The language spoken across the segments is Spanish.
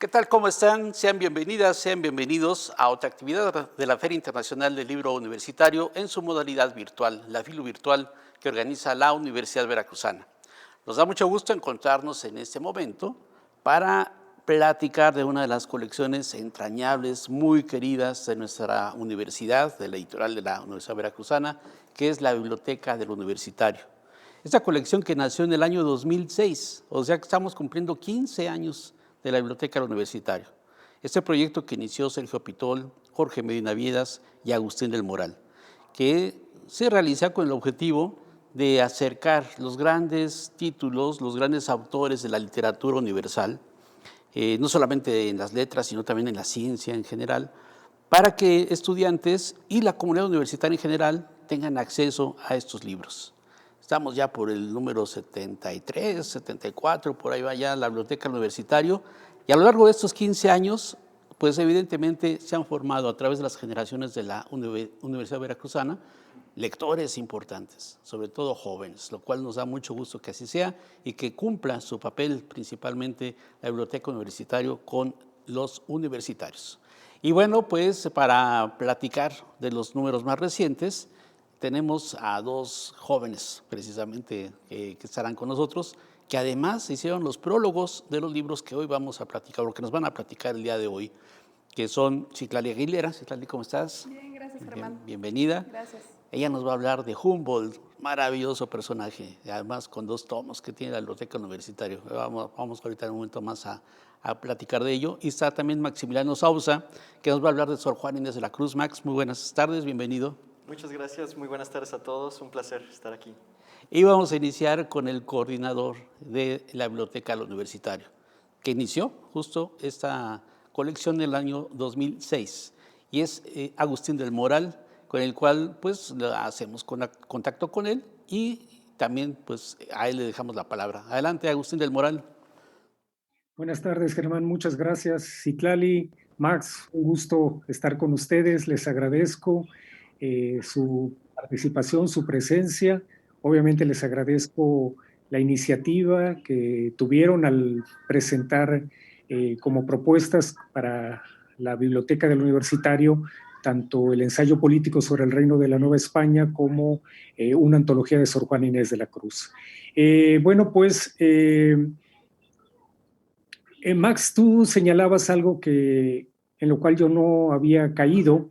¿Qué tal? ¿Cómo están? Sean bienvenidas, sean bienvenidos a otra actividad de la Feria Internacional del Libro Universitario en su modalidad virtual, la FILU Virtual, que organiza la Universidad Veracruzana. Nos da mucho gusto encontrarnos en este momento para platicar de una de las colecciones entrañables, muy queridas de nuestra universidad, de la editorial de la Universidad Veracruzana, que es la Biblioteca del Universitario. Esta colección que nació en el año 2006, o sea que estamos cumpliendo 15 años de la Biblioteca del Universitario. Este proyecto que inició Sergio Pitol, Jorge Medina Viedas y Agustín del Moral, que se realiza con el objetivo de acercar los grandes títulos, los grandes autores de la literatura universal, no solamente en las letras, sino también en la ciencia en general, para que estudiantes y la comunidad universitaria en general tengan acceso a estos libros. Estamos ya por el número 73, 74, por ahí va ya la Biblioteca del Universitario, y a lo largo de estos 15 años, pues evidentemente se han formado a través de las generaciones de la Universidad Veracruzana lectores importantes, sobre todo jóvenes, lo cual nos da mucho gusto que así sea y que cumpla su papel principalmente la Biblioteca Universitaria con los universitarios. Y bueno, pues para platicar de los números más recientes, tenemos a dos jóvenes precisamente que estarán con nosotros, que además hicieron los prólogos de los libros que hoy vamos a platicar, o que nos van a platicar el día de hoy, que son Citlali Aguilera. Citlali, ¿cómo estás? Bien, gracias, Germán. Bienvenida. Gracias. Ella nos va a hablar de Humboldt, maravilloso personaje, además con 2 tomos que tiene la Biblioteca Universitaria. Vamos ahorita en un momento más a platicar de ello. Y está también Maximiliano Sousa, que nos va a hablar de Sor Juana Inés de la Cruz. Max, muy buenas tardes, bienvenido. Muchas gracias, muy buenas tardes a todos, un placer estar aquí. Y vamos a iniciar con el coordinador de la Biblioteca del Universitario, que inició justo esta colección en el año 2006, y es Agustín del Moral, con el cual pues hacemos contacto con él y también pues a él le dejamos la palabra. Adelante, Agustín del Moral. Buenas tardes, Germán, muchas gracias. Citlali, Max, un gusto estar con ustedes, les agradezco su participación, su presencia. Obviamente les agradezco la iniciativa que tuvieron al presentar como propuestas para la Biblioteca del Universitario tanto el ensayo político sobre el Reino de la Nueva España como una antología de Sor Juana Inés de la Cruz. Max, tú señalabas algo en lo cual yo no había caído,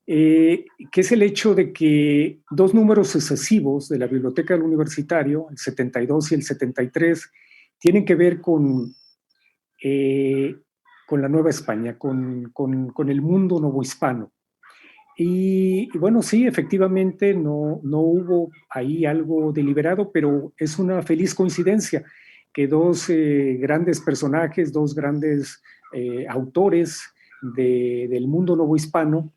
que es el hecho de que 2 números sucesivos de la Biblioteca del Universitario, el 72 y el 73, tienen que ver con la Nueva España, con el mundo novohispano. Y bueno, sí, efectivamente no hubo ahí algo deliberado, pero es una feliz coincidencia que 2 grandes personajes, 2 grandes autores del mundo novohispano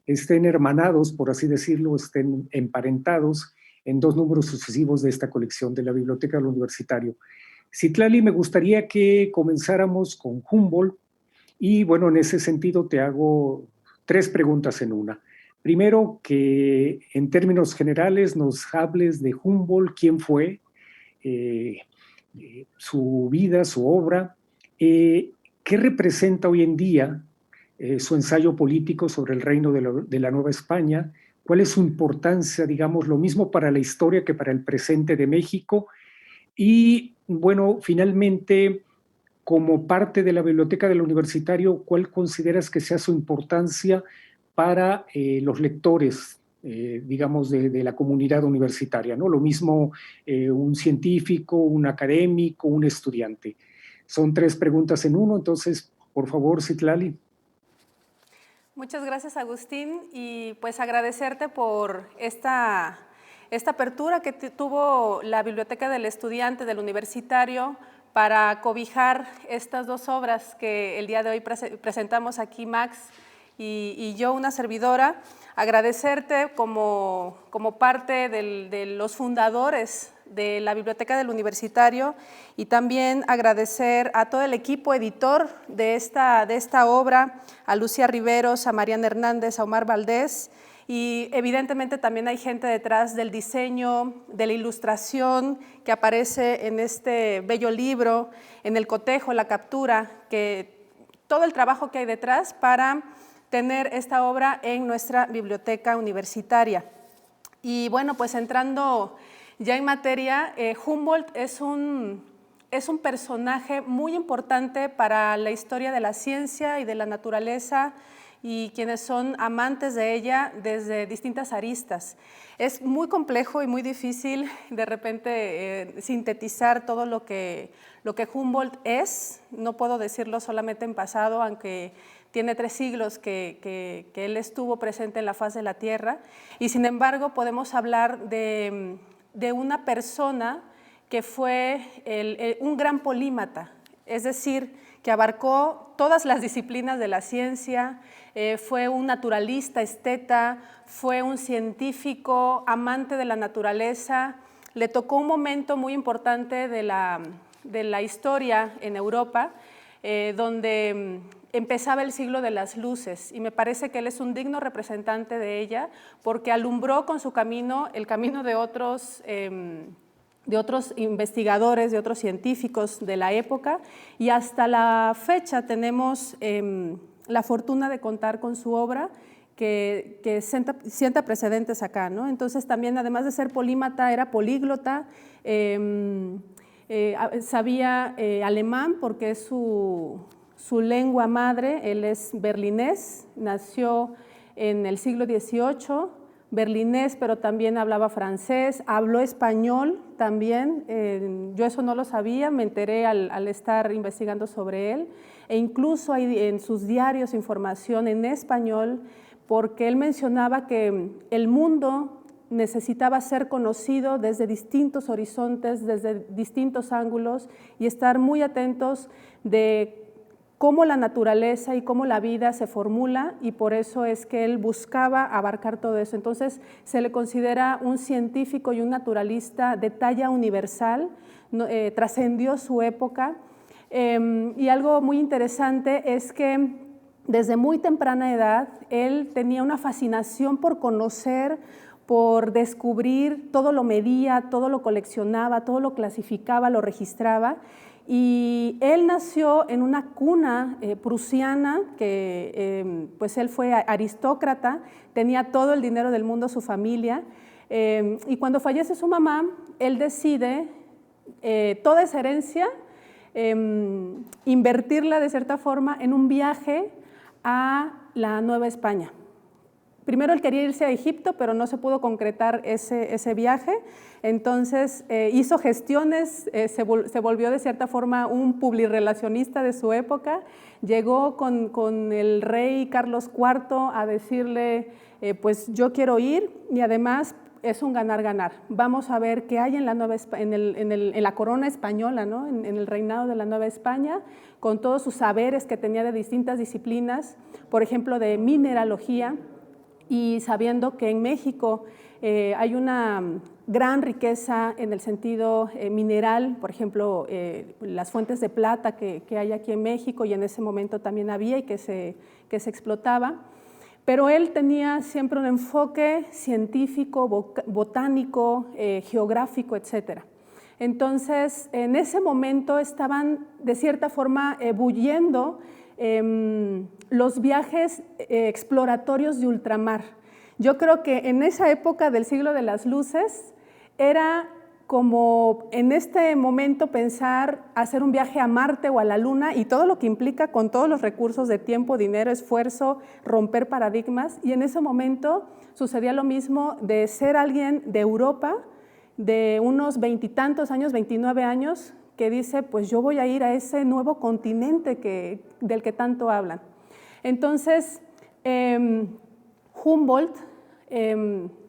estén hermanados, por así decirlo, estén emparentados en 2 números sucesivos de esta colección de la Biblioteca del Universitario. Citlali, me gustaría que comenzáramos con Humboldt y bueno, en ese sentido te hago 3 preguntas en una. Primero, que en términos generales nos hables de Humboldt, quién fue, su vida, su obra, qué representa hoy en día su ensayo político sobre el reino de la Nueva España, cuál es su importancia, digamos, lo mismo para la historia que para el presente de México. Y bueno, finalmente, como parte de la Biblioteca del Universitario, ¿cuál consideras que sea su importancia para los lectores, digamos, de la comunidad universitaria, ¿no? Lo mismo un científico, un académico, un estudiante. Son 3 preguntas en uno, entonces, por favor, Citlali. Muchas gracias, Agustín, y pues agradecerte por esta apertura que tuvo la Biblioteca del Estudiante del Universitario para cobijar estas 2 obras que el día de hoy presentamos aquí, Max y yo, una servidora. Agradecerte como parte de los fundadores de la Biblioteca del Universitario, y también agradecer a todo el equipo editor de esta obra, a Lucía Riveros, a Mariana Hernández, a Omar Valdés, y evidentemente también hay gente detrás del diseño, de la ilustración que aparece en este bello libro, en el cotejo, la captura, que todo el trabajo que hay detrás para tener esta obra en nuestra biblioteca universitaria. Y bueno, pues entrando ya en materia, Humboldt es un personaje muy importante para la historia de la ciencia y de la naturaleza y quienes son amantes de ella desde distintas aristas. Es muy complejo y muy difícil de repente sintetizar todo lo que Humboldt es. No puedo decirlo solamente en pasado, aunque tiene 3 siglos que él estuvo presente en la faz de la Tierra, y sin embargo podemos hablar de una persona que fue un gran polímata, es decir, que abarcó todas las disciplinas de la ciencia, fue un naturalista, esteta, fue un científico, amante de la naturaleza. Le tocó un momento muy importante de la historia en Europa, donde empezaba el siglo de las luces, y me parece que él es un digno representante de ella, porque alumbró con su camino el camino de otros investigadores, de otros científicos de la época, y hasta la fecha tenemos la fortuna de contar con su obra que sienta precedentes acá, ¿no? Entonces también, además de ser polímata, era políglota, sabía alemán porque es su lengua madre. Él es berlinés, nació en el siglo XVIII, berlinés, pero también hablaba francés, habló español también. Yo eso no lo sabía, me enteré al estar investigando sobre él, e incluso hay en sus diarios información en español, porque él mencionaba que el mundo necesitaba ser conocido desde distintos horizontes, desde distintos ángulos, y estar muy atentos de cómo la naturaleza y cómo la vida se formula, y por eso es que él buscaba abarcar todo eso. Entonces se le considera un científico y un naturalista de talla universal, trascendió su época, y algo muy interesante es que desde muy temprana edad él tenía una fascinación por conocer, por descubrir, todo lo medía, todo lo coleccionaba, todo lo clasificaba, lo registraba. Y él nació en una cuna prusiana, que pues él fue aristócrata, tenía todo el dinero del mundo, su familia, y cuando fallece su mamá, él decide toda esa herencia invertirla de cierta forma en un viaje a la Nueva España. Primero él quería irse a Egipto, pero no se pudo concretar ese viaje. Entonces hizo gestiones, se volvió de cierta forma un publirelacionista de su época. Llegó con el rey Carlos IV a decirle, pues yo quiero ir, y además es un ganar-ganar. Vamos a ver qué hay en la corona española, ¿no? En el reinado de la Nueva España, con todos sus saberes que tenía de distintas disciplinas, por ejemplo, de mineralogía, y sabiendo que en México hay una gran riqueza en el sentido mineral, por ejemplo, las fuentes de plata que hay aquí en México, y en ese momento también había y que se explotaba, pero él tenía siempre un enfoque científico, botánico, geográfico, etc. Entonces, en ese momento estaban de cierta forma bulliendo los viajes exploratorios de ultramar. Yo creo que en esa época del siglo de las luces era como en este momento pensar hacer un viaje a Marte o a la Luna, y todo lo que implica con todos los recursos de tiempo, dinero, esfuerzo, romper paradigmas. Y en ese momento sucedía lo mismo de ser alguien de Europa, de unos 20 y tantos años, 29 años, que dice, pues yo voy a ir a ese nuevo continente del que tanto hablan. Entonces, Humboldt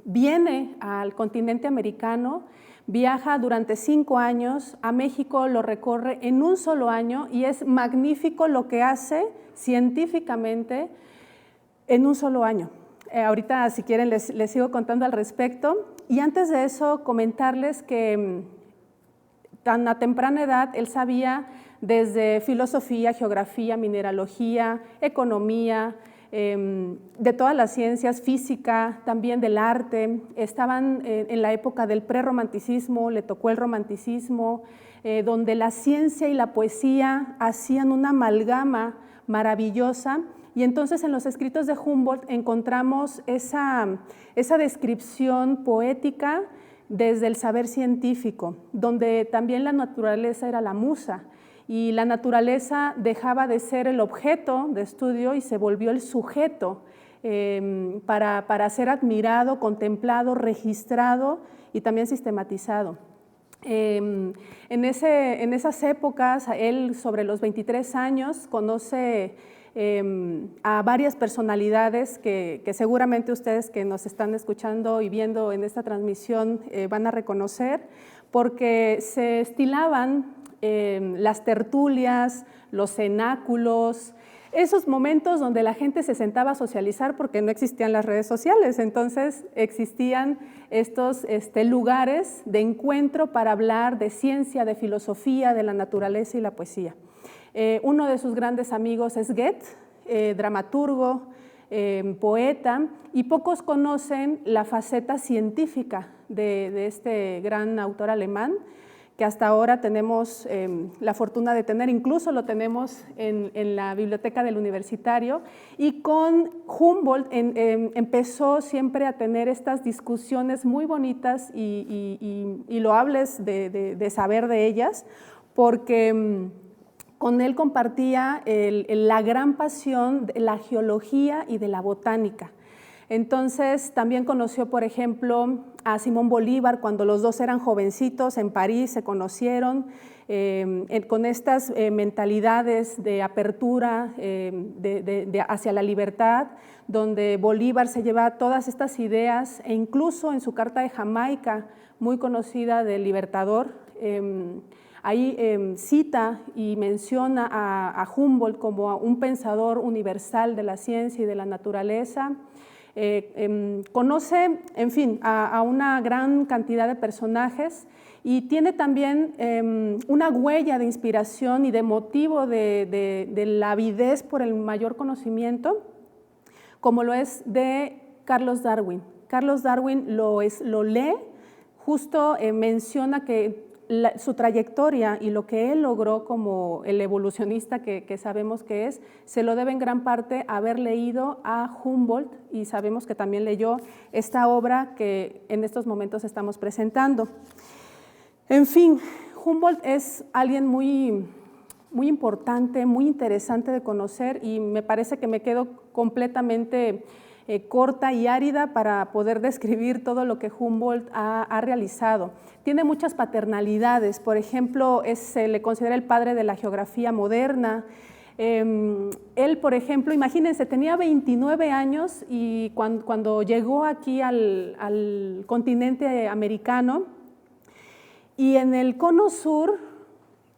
viene al continente americano, viaja durante 5 años, a México lo recorre en un solo año, y es magnífico lo que hace científicamente en un solo año. Ahorita, si quieren, les sigo contando al respecto. Y antes de eso, comentarles que tan a temprana edad él sabía desde filosofía, geografía, mineralogía, economía, de todas las ciencias, física, también del arte. Estaban en la época del prerromanticismo, le tocó el romanticismo, donde la ciencia y la poesía hacían una amalgama maravillosa. Y entonces en los escritos de Humboldt encontramos esa descripción poética desde el saber científico, donde también la naturaleza era la musa, y la naturaleza dejaba de ser el objeto de estudio y se volvió el sujeto para ser admirado, contemplado, registrado y también sistematizado. En esas épocas, él sobre los 23 años conoce a varias personalidades que seguramente ustedes que nos están escuchando y viendo en esta transmisión van a reconocer, porque se estilaban las tertulias, los cenáculos, esos momentos donde la gente se sentaba a socializar porque no existían las redes sociales, entonces existían estos lugares de encuentro para hablar de ciencia, de filosofía, de la naturaleza y la poesía. Uno de sus grandes amigos es Goethe, dramaturgo, poeta, y pocos conocen la faceta científica de este gran autor alemán, que hasta ahora tenemos la fortuna de tener, incluso lo tenemos en la biblioteca del Universitario, y con Humboldt empezó siempre a tener estas discusiones muy bonitas y loables de saber de ellas, porque con él compartía la gran pasión de la geología y de la botánica. Entonces también conoció, por ejemplo, a Simón Bolívar cuando los dos eran jovencitos en París, se conocieron con estas mentalidades de apertura hacia la libertad, donde Bolívar se lleva todas estas ideas e incluso en su Carta de Jamaica, muy conocida del Libertador, ahí cita y menciona a Humboldt como un pensador universal de la ciencia y de la naturaleza. Conoce, en fin, a una gran cantidad de personajes y tiene también una huella de inspiración y de motivo de la avidez por el mayor conocimiento, como lo es de Carlos Darwin. Carlos Darwin lo lee, justo menciona que su trayectoria y lo que él logró como el evolucionista que sabemos que es, se lo debe en gran parte haber leído a Humboldt, y sabemos que también leyó esta obra que en estos momentos estamos presentando. En fin, Humboldt es alguien muy importante, muy interesante de conocer, y me parece que me quedo completamente corta y árida para poder describir todo lo que Humboldt ha realizado. Tiene muchas paternalidades, por ejemplo, se le considera el padre de la geografía moderna. Él, por ejemplo, imagínense, tenía 29 años y cuando llegó aquí al continente americano, y en el cono sur,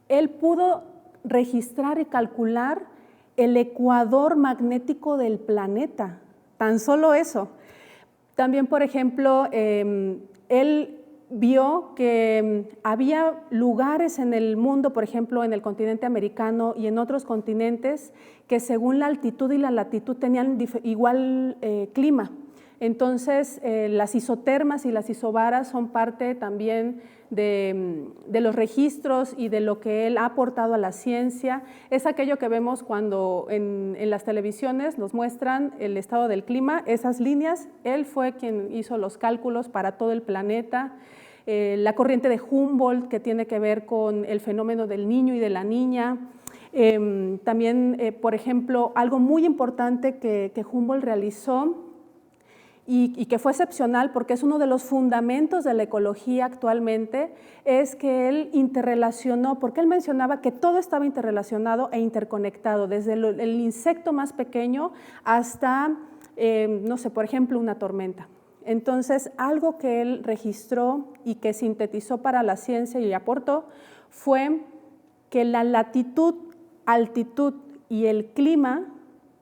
él pudo registrar y calcular el ecuador magnético del planeta. Tan solo eso. También, por ejemplo, él vio que había lugares en el mundo, por ejemplo, en el continente americano y en otros continentes, que según la altitud y la latitud tenían igual clima. Entonces, las isotermas y las isobaras son parte también de los registros y de lo que él ha aportado a la ciencia. Es aquello que vemos cuando en las televisiones nos muestran el estado del clima, esas líneas, él fue quien hizo los cálculos para todo el planeta. La corriente de Humboldt, que tiene que ver con el fenómeno del niño y de la niña. También, por ejemplo, algo muy importante que Humboldt realizó y que fue excepcional porque es uno de los fundamentos de la ecología actualmente, es que él interrelacionó, porque él mencionaba que todo estaba interrelacionado e interconectado, desde el insecto más pequeño hasta, no sé, por ejemplo, una tormenta. Entonces, algo que él registró y que sintetizó para la ciencia y aportó fue que la latitud, altitud y el clima,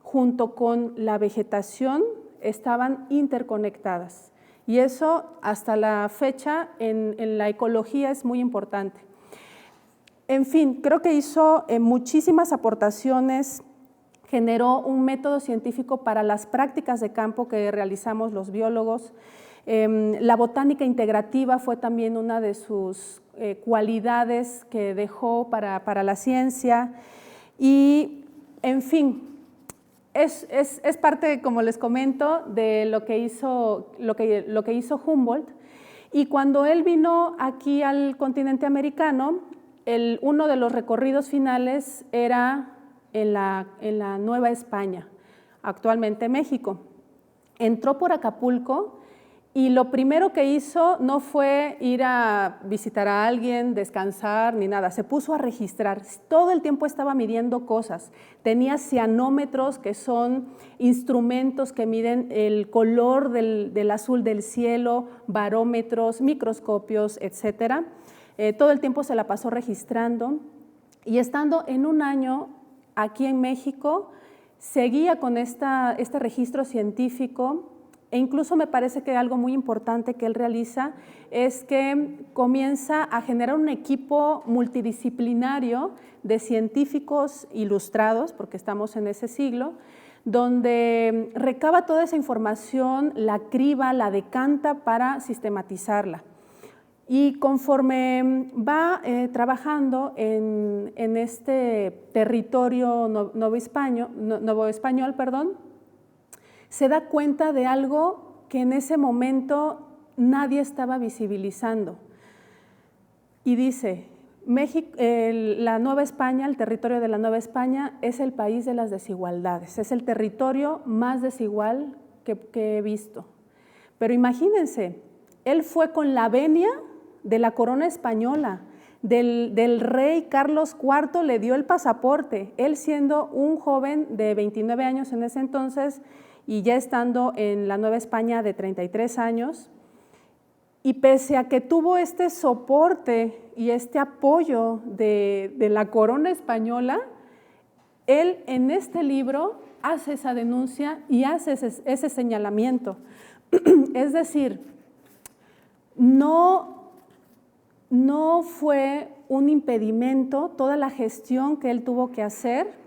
junto con la vegetación, estaban interconectadas. Y eso hasta la fecha en la ecología es muy importante. En fin, creo que hizo muchísimas aportaciones, generó un método científico para las prácticas de campo que realizamos los biólogos. La botánica integrativa fue también una de sus cualidades que dejó para la ciencia. Y En fin, es parte, como les comento, de lo que hizo Humboldt. Y cuando él vino aquí al continente americano, uno de los recorridos finales era en la Nueva España, actualmente México. Entró por Acapulco y lo primero que hizo no fue ir a visitar a alguien, descansar, ni nada. Se puso a registrar. Todo el tiempo estaba midiendo cosas. Tenía cianómetros, que son instrumentos que miden el color del azul del cielo, barómetros, microscopios, etc. Todo el tiempo se la pasó registrando. Y estando en un año aquí en México, seguía con este registro científico. E incluso me parece que algo muy importante que él realiza es que comienza a generar un equipo multidisciplinario de científicos ilustrados, porque estamos en ese siglo, donde recaba toda esa información, la criba, la decanta para sistematizarla. Y conforme va trabajando en este territorio nuevo español, se da cuenta de algo que en ese momento nadie estaba visibilizando. Y dice, la Nueva España, el territorio de la Nueva España, es el país de las desigualdades, es el territorio más desigual que he visto. Pero imagínense, él fue con la venia de la corona española, del rey Carlos IV, le dio el pasaporte, él siendo un joven de 29 años en ese entonces, y ya estando en la Nueva España de 33 años, y pese a que tuvo este soporte y este apoyo de la corona española, él en este libro hace esa denuncia y hace ese señalamiento. Es decir, no fue un impedimento toda la gestión que él tuvo que hacer,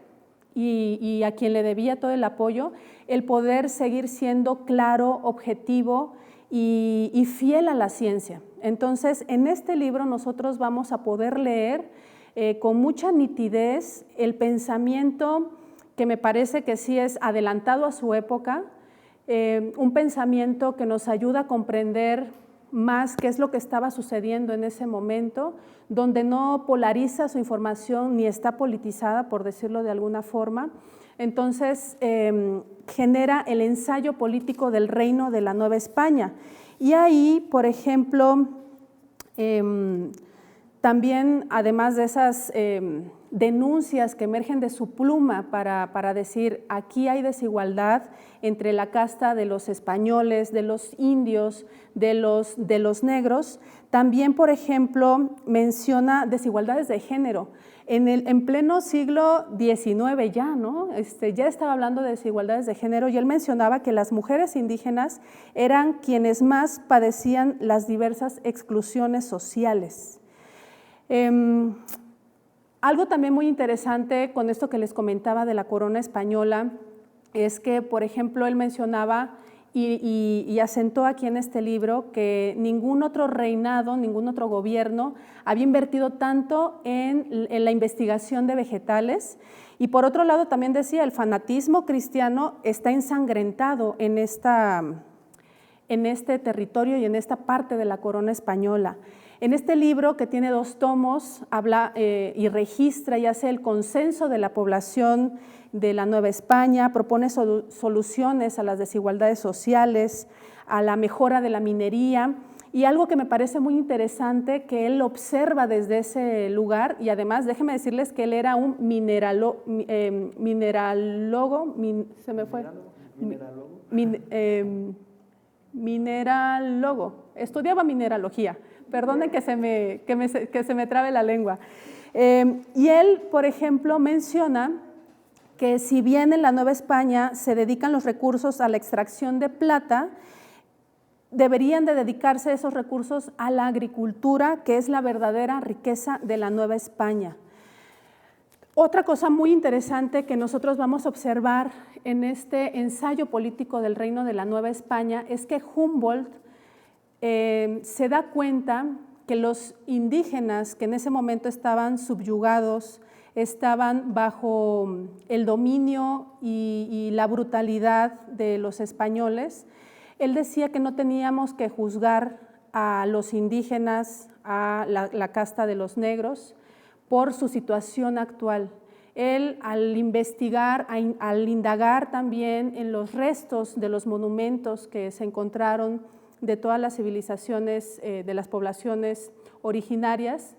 y a quien le debía todo el apoyo, el poder seguir siendo claro, objetivo y fiel a la ciencia. Entonces, en este libro nosotros vamos a poder leer con mucha nitidez el pensamiento que me parece que sí es adelantado a su época, un pensamiento que nos ayuda a comprender más qué es lo que estaba sucediendo en ese momento, donde no polariza su información ni está politizada, por decirlo de alguna forma. Entonces, genera el ensayo político del reino de la Nueva España. Y ahí, por ejemplo, también, además de esas denuncias que emergen de su pluma para decir aquí hay desigualdad entre la casta de los españoles, de los indios, de los negros, también, por ejemplo, menciona desigualdades de género. En pleno siglo XIX ya, ¿no? Ya estaba hablando de desigualdades de género, y él mencionaba que las mujeres indígenas eran quienes más padecían las diversas exclusiones sociales. Algo también muy interesante con esto que les comentaba de la corona española es que, por ejemplo, él mencionaba y asentó aquí en este libro que ningún otro reinado, ningún otro gobierno había invertido tanto en la investigación de vegetales. Y por otro lado también decía, el fanatismo cristiano está ensangrentado en este territorio y en esta parte de la corona española. En este libro, que tiene 2 tomos, habla y registra y hace el consenso de la población de la Nueva España, propone soluciones a las desigualdades sociales, a la mejora de la minería, y algo que me parece muy interesante, que él observa desde ese lugar, y además déjenme decirles que él era un mineralólogo, estudiaba mineralogía. Perdonen que se me trabe la lengua. Y él, por ejemplo, menciona que si bien en la Nueva España se dedican los recursos a la extracción de plata, deberían de dedicarse esos recursos a la agricultura, que es la verdadera riqueza de la Nueva España. Otra cosa muy interesante que nosotros vamos a observar en este ensayo político del reino de la Nueva España es que Humboldt se da cuenta que los indígenas que en ese momento estaban subyugados, estaban bajo el dominio y la brutalidad de los españoles. Él decía que no teníamos que juzgar a los indígenas, a la casta de los negros, por su situación actual. Él, al investigar, al indagar también en los restos de los monumentos que se encontraron de todas las civilizaciones, de las poblaciones originarias,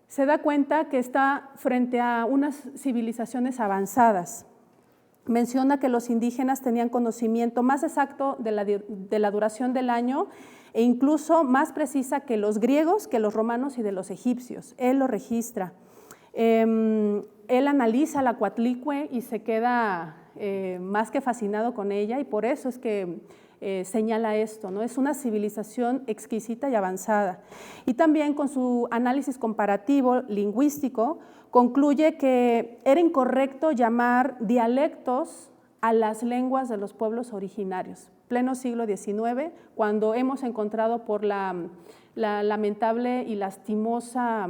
se da cuenta que está frente a unas civilizaciones avanzadas. Menciona que los indígenas tenían conocimiento más exacto de la duración del año e incluso más precisa que los griegos, que los romanos y de los egipcios. Él lo registra. Él analiza la Coatlicue y se queda más que fascinado con ella, y por eso es que señala esto, ¿no? Es una civilización exquisita y avanzada. Y también con su análisis comparativo lingüístico concluye que era incorrecto llamar dialectos a las lenguas de los pueblos originarios. Pleno siglo XIX, cuando hemos encontrado por la lamentable y lastimosa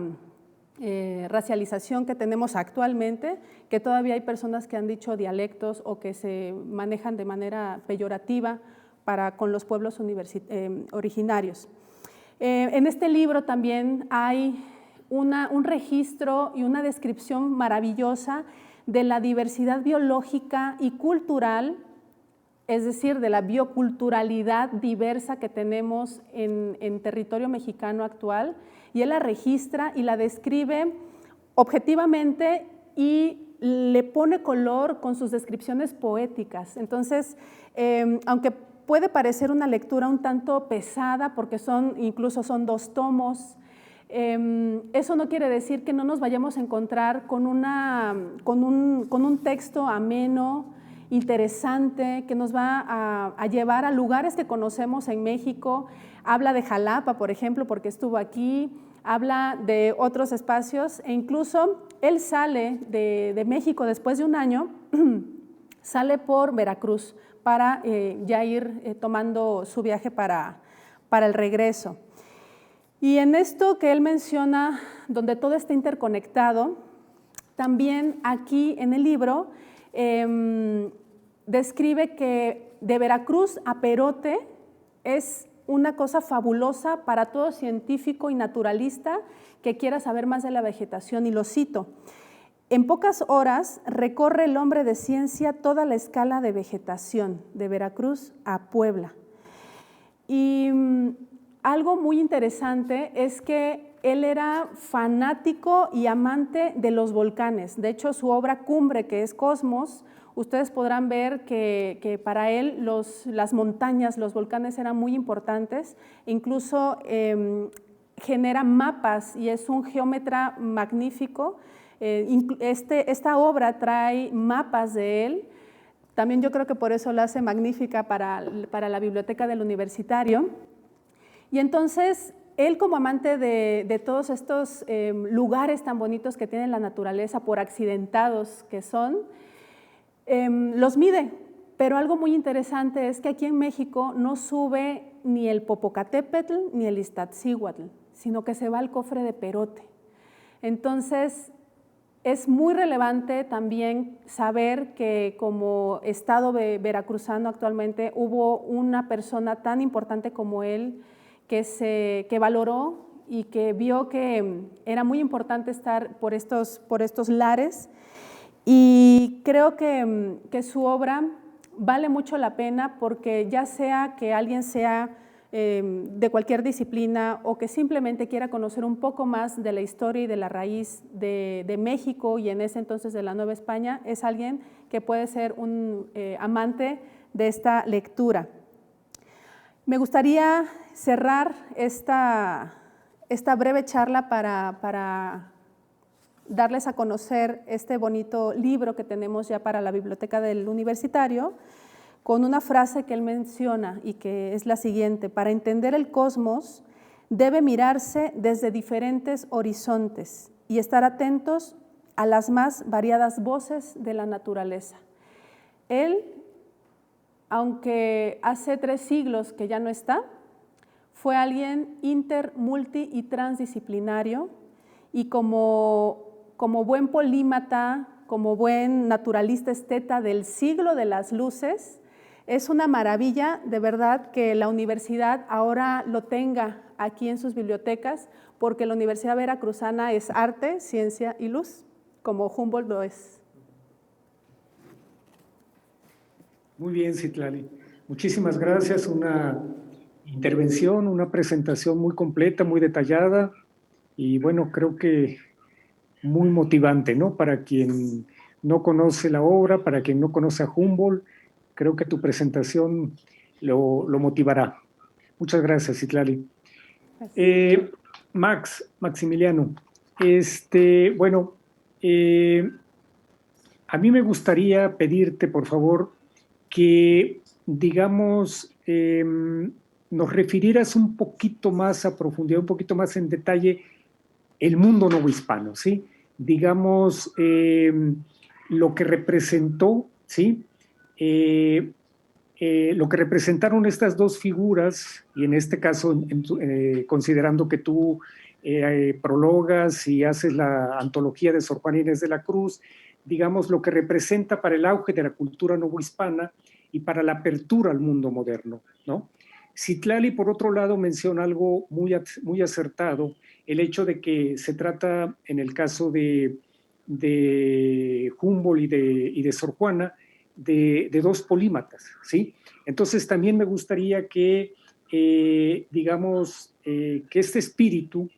racialización que tenemos actualmente, que todavía hay personas que han dicho dialectos o que se manejan de manera peyorativa con los pueblos originarios. En este libro también hay un registro y una descripción maravillosa de la diversidad biológica y cultural, es decir, de la bioculturalidad diversa que tenemos en territorio mexicano actual, y él la registra y la describe objetivamente y le pone color con sus descripciones poéticas. Entonces, aunque puede parecer una lectura un tanto pesada, porque incluso son 2 tomos, eso no quiere decir que no nos vayamos a encontrar con un texto ameno, interesante, que nos va a llevar a lugares que conocemos en México. Habla de Jalapa, por ejemplo, porque estuvo aquí, habla de otros espacios, e incluso él sale de México después de un año, sale por Veracruz para ya ir tomando su viaje para el regreso. Y en esto que él menciona, donde todo está interconectado, también aquí en el libro describe que de Veracruz a Perote es una cosa fabulosa para todo científico y naturalista que quiera saber más de la vegetación, y lo cito: en pocas horas recorre el hombre de ciencia toda la escala de vegetación, de Veracruz a Puebla. Y algo muy interesante es que él era fanático y amante de los volcanes. De hecho, su obra cumbre, que es Cosmos, ustedes podrán ver que para él las montañas, los volcanes eran muy importantes. Incluso genera mapas y es un geómetra magnífico. Esta obra trae mapas de él. También yo creo que por eso la hace magnífica para la biblioteca del universitario. Y entonces, él, como amante de todos estos lugares tan bonitos que tiene la naturaleza, por accidentados que son, los mide. Pero algo muy interesante es que aquí en México no sube ni el Popocatépetl ni el Iztaccíhuatl, sino que se va al cofre de Perote. Entonces, es muy relevante también saber que como estado veracruzano actualmente hubo una persona tan importante como él que valoró y que vio que era muy importante estar por estos lares, y creo que su obra vale mucho la pena, porque ya sea que alguien sea de cualquier disciplina o que simplemente quiera conocer un poco más de la historia y de la raíz de México y en ese entonces de la Nueva España, es alguien que puede ser un amante de esta lectura. Me gustaría cerrar esta breve charla para darles a conocer este bonito libro que tenemos ya para la biblioteca del universitario, con una frase que él menciona y que es la siguiente: para entender el cosmos debe mirarse desde diferentes horizontes y estar atentos a las más variadas voces de la naturaleza. Él, aunque hace 3 siglos que ya no está, fue alguien inter, multi y transdisciplinario, y como como buen polímata, como buen naturalista esteta del siglo de las luces, es una maravilla de verdad que la universidad ahora lo tenga aquí en sus bibliotecas, porque la Universidad Veracruzana es arte, ciencia y luz, como Humboldt lo es. Muy bien, Citlali. Muchísimas gracias. Una intervención, una presentación muy completa, muy detallada y bueno, creo que muy motivante, ¿no? Para quien no conoce la obra, para quien no conoce a Humboldt, creo que tu presentación lo motivará. Muchas gracias, Citlali. Maximiliano, bueno, a mí me gustaría pedirte, por favor, que, digamos, nos refirieras un poquito más a profundidad, un poquito más en detalle el mundo novohispano, ¿sí? Digamos, lo que representó, ¿sí? Lo que representaron estas dos figuras, y en este caso, considerando que tú prologas y haces la antología de Sor Juana Inés de la Cruz, digamos, lo que representa para el auge de la cultura novohispana y para la apertura al mundo moderno, ¿no? Citlali, por otro lado, menciona algo muy acertado, el hecho de que se trata, en el caso de Humboldt y de Sor Juana, de dos polímatas, ¿sí? Entonces también me gustaría que, digamos, que este espíritu,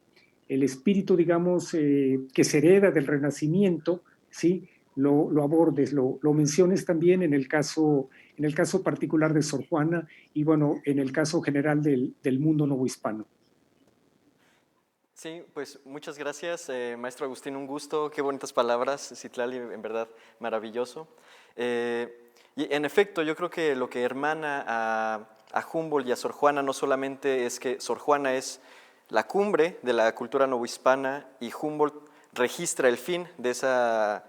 el espíritu, digamos, que se hereda del Renacimiento, ¿sí? Lo abordes, lo menciones también en el caso particular de Sor Juana y, bueno, en el caso general del mundo novohispano. Sí, pues muchas gracias, maestro Agustín, un gusto, qué bonitas palabras, Citlali, en verdad, maravilloso. Y en efecto, yo creo que lo que hermana a Humboldt y a Sor Juana no solamente es que Sor Juana es la cumbre de la cultura novohispana y Humboldt registra el fin de esa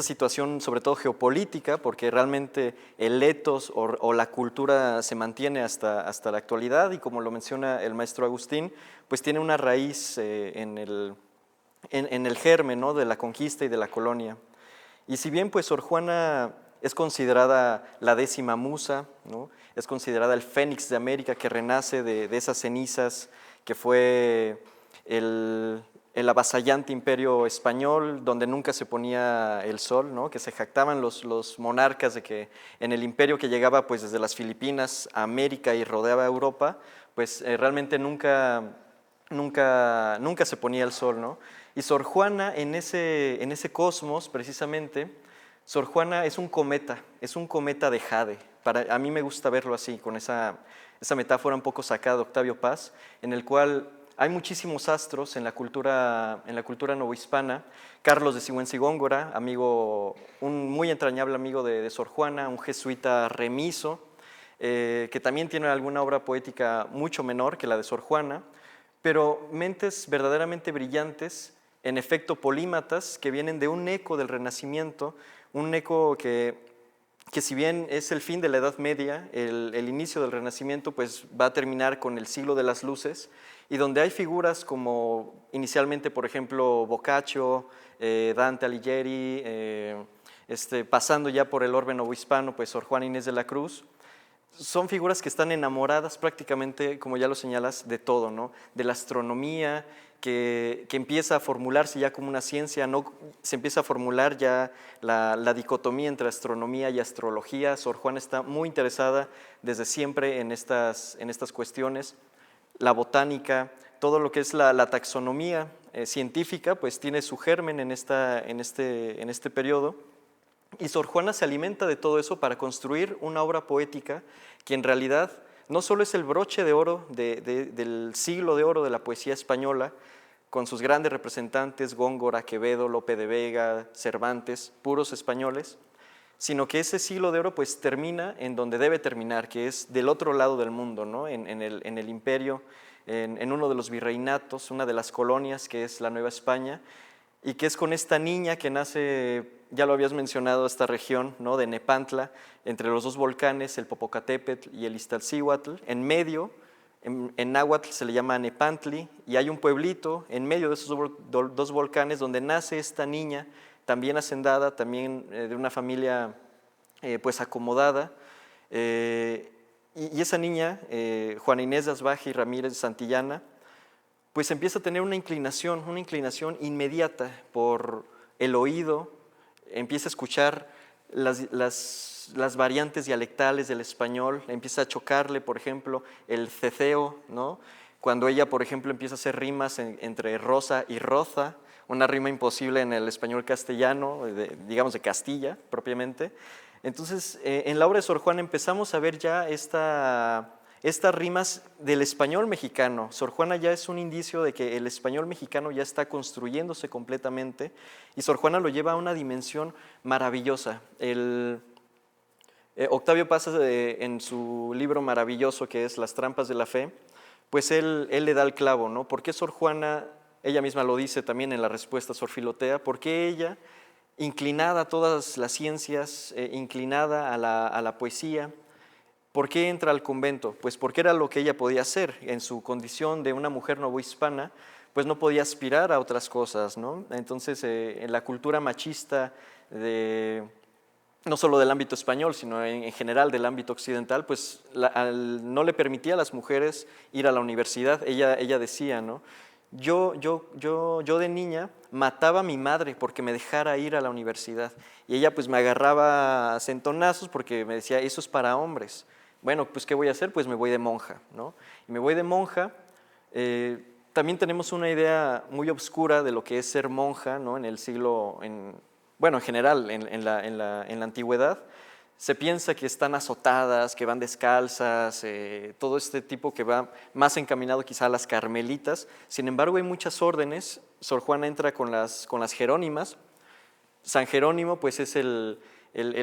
situación, sobre todo geopolítica, porque realmente el etos o la cultura se mantiene hasta la actualidad y como lo menciona el maestro Agustín, pues tiene una raíz en el germen, ¿no?, de la conquista y de la colonia. Y si bien pues Sor Juana es considerada la 10ª musa, ¿no?, es considerada el fénix de América que renace de esas cenizas que fue el avasallante imperio español, donde nunca se ponía el sol, ¿no?, que se jactaban los monarcas de que en el imperio que llegaba pues desde las Filipinas a América y rodeaba Europa, pues realmente nunca se ponía el sol, ¿no? Y Sor Juana en ese cosmos, precisamente, Sor Juana es un cometa de jade. A mí me gusta verlo así, con esa metáfora un poco sacada de Octavio Paz, en el cual hay muchísimos astros en la cultura novohispana. Carlos de Sigüenza y Góngora, un muy entrañable amigo de Sor Juana, un jesuita remiso, que también tiene alguna obra poética mucho menor que la de Sor Juana, pero mentes verdaderamente brillantes, en efecto polímatas, que vienen de un eco del Renacimiento, un eco que si bien es el fin de la Edad Media, el inicio del Renacimiento pues va a terminar con el siglo de las luces, y donde hay figuras como inicialmente, por ejemplo, Boccaccio, Dante Alighieri, pasando ya por el orbe novohispano, pues Sor Juana Inés de la Cruz, son figuras que están enamoradas prácticamente, como ya lo señalas, de todo, ¿no? De la astronomía, que empieza a formularse ya como una ciencia, ¿no? Se empieza a formular ya la dicotomía entre astronomía y astrología. Sor Juana está muy interesada desde siempre en estas cuestiones. La botánica, todo lo que es la taxonomía científica, pues tiene su germen en este periodo. Y Sor Juana se alimenta de todo eso para construir una obra poética que en realidad no solo es el broche de oro del siglo de oro de la poesía española, con sus grandes representantes, Góngora, Quevedo, Lope de Vega, Cervantes, puros españoles, sino que ese siglo de oro pues termina en donde debe terminar, que es del otro lado del mundo, ¿no? en el imperio, en uno de los virreinatos, una de las colonias que es la Nueva España, y que es con esta niña que nace, ya lo habías mencionado, esta región, ¿no?, de Nepantla, entre los dos volcanes, el Popocatépetl y el Iztaccíhuatl, en medio en náhuatl se le llama Nepantli, y hay un pueblito en medio de esos dos volcanes donde nace esta niña, también hacendada, también de una familia pues acomodada, y esa niña, Juana Inés de Asbaje y Ramírez de Santillana, pues empieza a tener una inclinación inmediata por el oído, empieza a escuchar las variantes dialectales del español, empieza a chocarle, por ejemplo, el ceceo, ¿no? Cuando ella, por ejemplo, empieza a hacer rimas entre rosa y roza, una rima imposible en el español castellano, digamos de Castilla propiamente. Entonces, en la obra de Sor Juana empezamos a ver ya estas rimas del español mexicano. Sor Juana ya es un indicio de que el español mexicano ya está construyéndose completamente, y Sor Juana lo lleva a una dimensión maravillosa. Octavio Paz, en su libro maravilloso que es Las trampas de la fe, pues él le da el clavo, ¿no? ¿Por qué Sor Juana, ella misma lo dice también en la respuesta a Sor Filotea, por qué ella, inclinada a todas las ciencias, inclinada a la poesía, ¿por qué entra al convento? Pues porque era lo que ella podía hacer en su condición de una mujer novohispana, pues no podía aspirar a otras cosas, ¿no? Entonces, en la cultura machista no solo del ámbito español, sino en general del ámbito occidental, pues no le permitía a las mujeres ir a la universidad. Ella decía, ¿no? Yo de niña mataba a mi madre porque me dejara ir a la universidad, y ella pues me agarraba a centonazos porque me decía, eso es para hombres. Bueno, pues ¿qué voy a hacer? Pues me voy de monja, ¿no? Y me voy de monja. También tenemos una idea muy obscura de lo que es ser monja, ¿no? En el siglo, bueno, en general, en la antigüedad, se piensa que están azotadas, que van descalzas, todo este tipo que va más encaminado quizá a las carmelitas. Sin embargo, hay muchas órdenes. Sor Juana entra con las jerónimas. San Jerónimo pues es el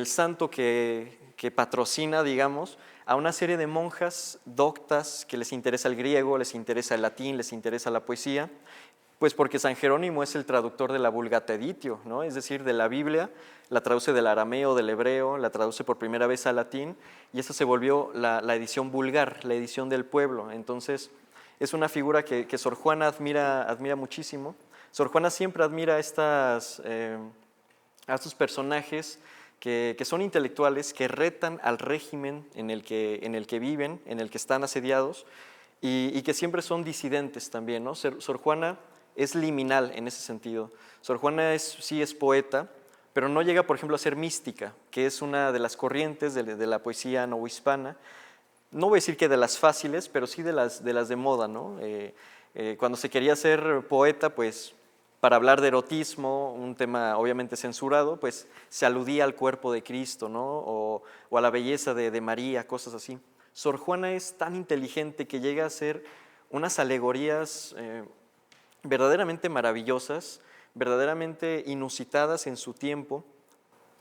santo que patrocina, digamos, a una serie de monjas doctas que les interesa el griego, les interesa el latín, les interesa la poesía, pues porque San Jerónimo es el traductor de la Vulgata Editio, ¿no? Es decir, de la Biblia, la traduce del arameo, del hebreo, la traduce por primera vez al latín, y esa se volvió la edición vulgar, la edición del pueblo. Entonces, es una figura que Sor Juana admira muchísimo. Sor Juana siempre admira a estos personajes que son intelectuales, que retan al régimen en el que viven, en el que están asediados, y que siempre son disidentes también, ¿no? Sor Juana es liminal en ese sentido. Sor Juana sí es poeta, pero no llega, por ejemplo, a ser mística, que es una de las corrientes de la poesía novohispana. No voy a decir que de las fáciles, pero sí de las de moda, ¿no? Cuando se quería ser poeta, pues para hablar de erotismo, un tema obviamente censurado, pues se aludía al cuerpo de Cristo, ¿no? O a la belleza de María, cosas así. Sor Juana es tan inteligente que llega a hacer unas alegorías verdaderamente maravillosas, verdaderamente inusitadas en su tiempo,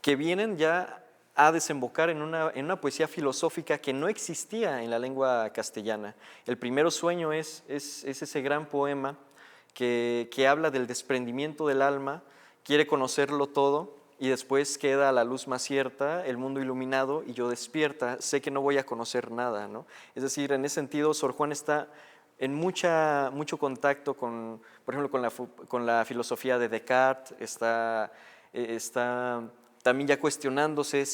que vienen ya a desembocar en una poesía filosófica que no existía en la lengua castellana. El Primero Sueño es ese gran poema que habla del desprendimiento del alma, quiere conocerlo todo, y después queda a la luz más cierta, el mundo iluminado, y yo despierta, sé que no voy a conocer nada, ¿no? Es decir, en ese sentido, Sor Juana está en mucho contacto con, por ejemplo, con la filosofía de Descartes, está también ya cuestionándose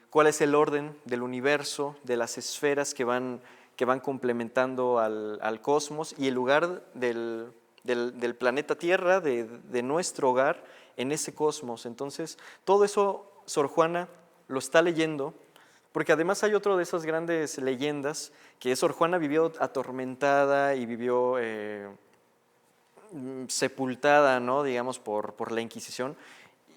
cuál es el orden del universo, de las esferas que van complementando al cosmos, y el lugar del planeta Tierra, de nuestro hogar, en ese cosmos. Entonces, todo eso Sor Juana lo está leyendo, porque además hay otro de esas grandes leyendas, que Sor Juana vivió atormentada y vivió sepultada, ¿no? Digamos, por la Inquisición,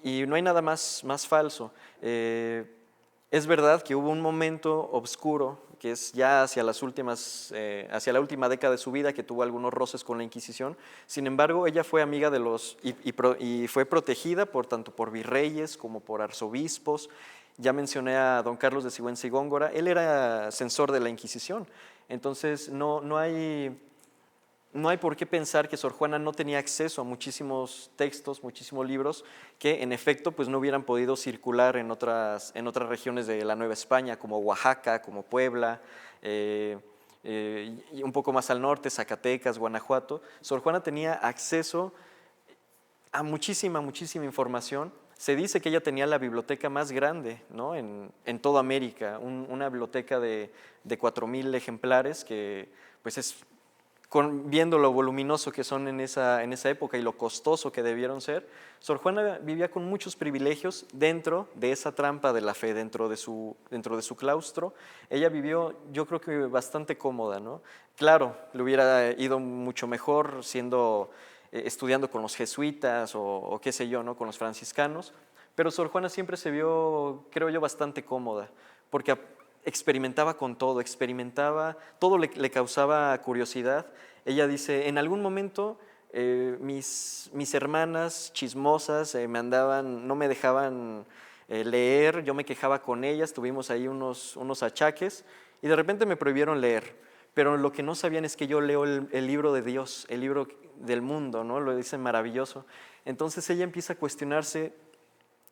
y no hay nada más falso. Es verdad que hubo un momento oscuro, que es ya hacia la última década de su vida, que tuvo algunos roces con la Inquisición. Sin embargo, ella fue amiga de y fue protegida tanto por virreyes como por arzobispos. Ya mencioné a don Carlos de Sigüenza y Góngora, él era censor de la Inquisición. Entonces, no hay por qué pensar que Sor Juana no tenía acceso a muchísimos textos, muchísimos libros, que en efecto pues no hubieran podido circular en otras regiones de la Nueva España, como Oaxaca, como Puebla, y un poco más al norte, Zacatecas, Guanajuato, Sor Juana tenía acceso a muchísima información. Se dice que ella tenía la biblioteca más grande, ¿no?, en toda América, una biblioteca de 4,000 ejemplares, que pues viendo lo voluminoso que son en esa época y lo costoso que debieron ser, Sor Juana vivía con muchos privilegios dentro de esa trampa de la fe, dentro de su claustro. Ella vivió, yo creo que bastante cómoda, ¿no? Claro, le hubiera ido mucho mejor estudiando con los jesuitas o qué sé yo, ¿no?, con los franciscanos, pero Sor Juana siempre se vio, creo yo, bastante cómoda, porque experimentaba con todo, todo le causaba curiosidad. Ella dice, en algún momento mis hermanas chismosas no me dejaban leer, yo me quejaba con ellas, tuvimos ahí unos achaques, y de repente me prohibieron leer. Pero lo que no sabían es que yo leo el libro de Dios, el libro del mundo, ¿no? Lo dicen maravilloso. Entonces ella empieza a cuestionarse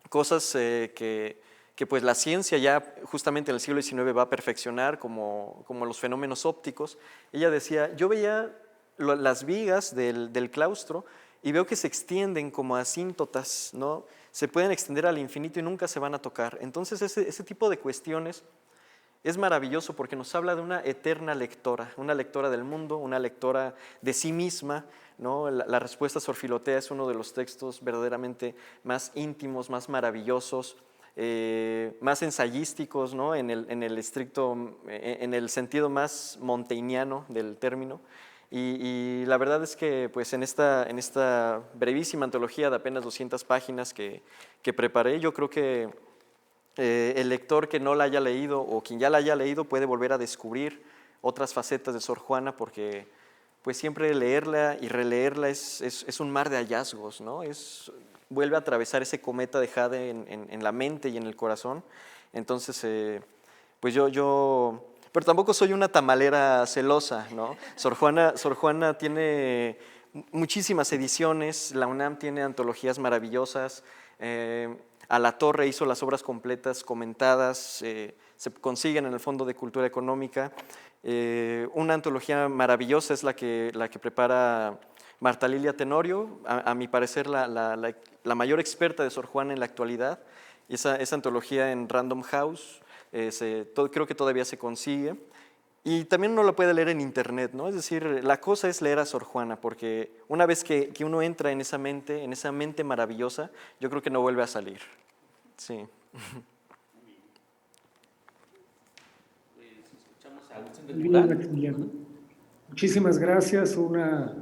cosas que pues la ciencia ya justamente en el siglo XIX va a perfeccionar, como los fenómenos ópticos. Ella decía, yo veía las vigas del claustro y veo que se extienden como asíntotas, ¿no? Se pueden extender al infinito y nunca se van a tocar. Entonces ese tipo de cuestiones es maravilloso porque nos habla de una eterna lectora, una lectora del mundo, una lectora de sí misma, ¿no? La respuesta a Sor Filotea es uno de los textos verdaderamente más íntimos, más maravillosos, más ensayísticos, ¿no?, en el sentido más monteiniano del término. Y la verdad es que pues en esta brevísima antología de apenas 200 páginas que preparé, yo creo que el lector que no la haya leído o quien ya la haya leído puede volver a descubrir otras facetas de Sor Juana, porque pues siempre leerla y releerla es un mar de hallazgos, ¿no? Vuelve a atravesar ese cometa de jade en la mente y en el corazón. Entonces, pues pero tampoco soy una tamalera celosa, ¿no? Sor Juana tiene muchísimas ediciones, la UNAM tiene antologías maravillosas, A la Torre hizo las obras completas comentadas, se consiguen en el Fondo de Cultura Económica. Una antología maravillosa es la que prepara Marta Lilia Tenorio, a mi parecer la mayor experta de Sor Juana en la actualidad. Esa antología en Random House, creo que todavía se consigue. Y también uno lo puede leer en internet, ¿no? Es decir, la cosa es leer a Sor Juana, porque una vez que uno entra en esa mente maravillosa, yo creo que no vuelve a salir. Sí. Bien, Maximiliano. Muchísimas gracias, una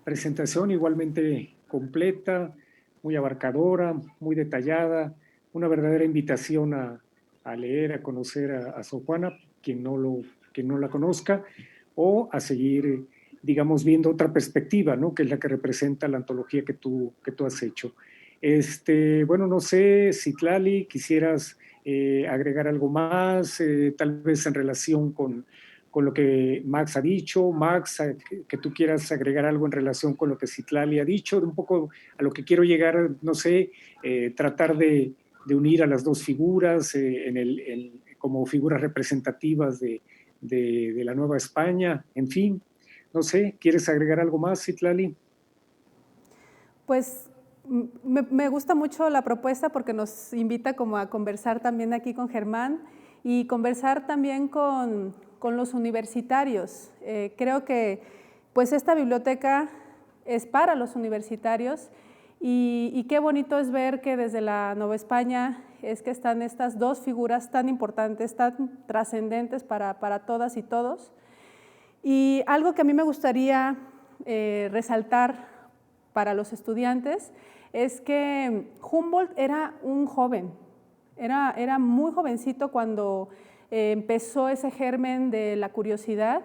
presentación igualmente completa, muy abarcadora, muy detallada, una verdadera invitación a leer, a conocer a Sor Juana, quien no la conozca, o a seguir, digamos, viendo otra perspectiva, ¿no?, que es la que representa la antología que tú has hecho. Bueno, no sé, Citlali, quisieras agregar algo más, tal vez en relación con lo que Max ha dicho. Max, que tú quieras agregar algo en relación con lo que Citlali ha dicho, un poco a lo que quiero llegar, no sé, tratar de unir a las dos figuras como figuras representativas de la Nueva España, en fin, no sé, ¿quieres agregar algo más, Citlali? Pues me gusta mucho la propuesta porque nos invita como a conversar también aquí con Germán y conversar también con los universitarios. Creo que pues esta biblioteca es para los universitarios y qué bonito es ver que desde la Nueva España es que están estas dos figuras tan importantes, tan trascendentes para todas y todos. Y algo que a mí me gustaría resaltar para los estudiantes es que Humboldt era un joven, era muy jovencito cuando empezó ese germen de la curiosidad,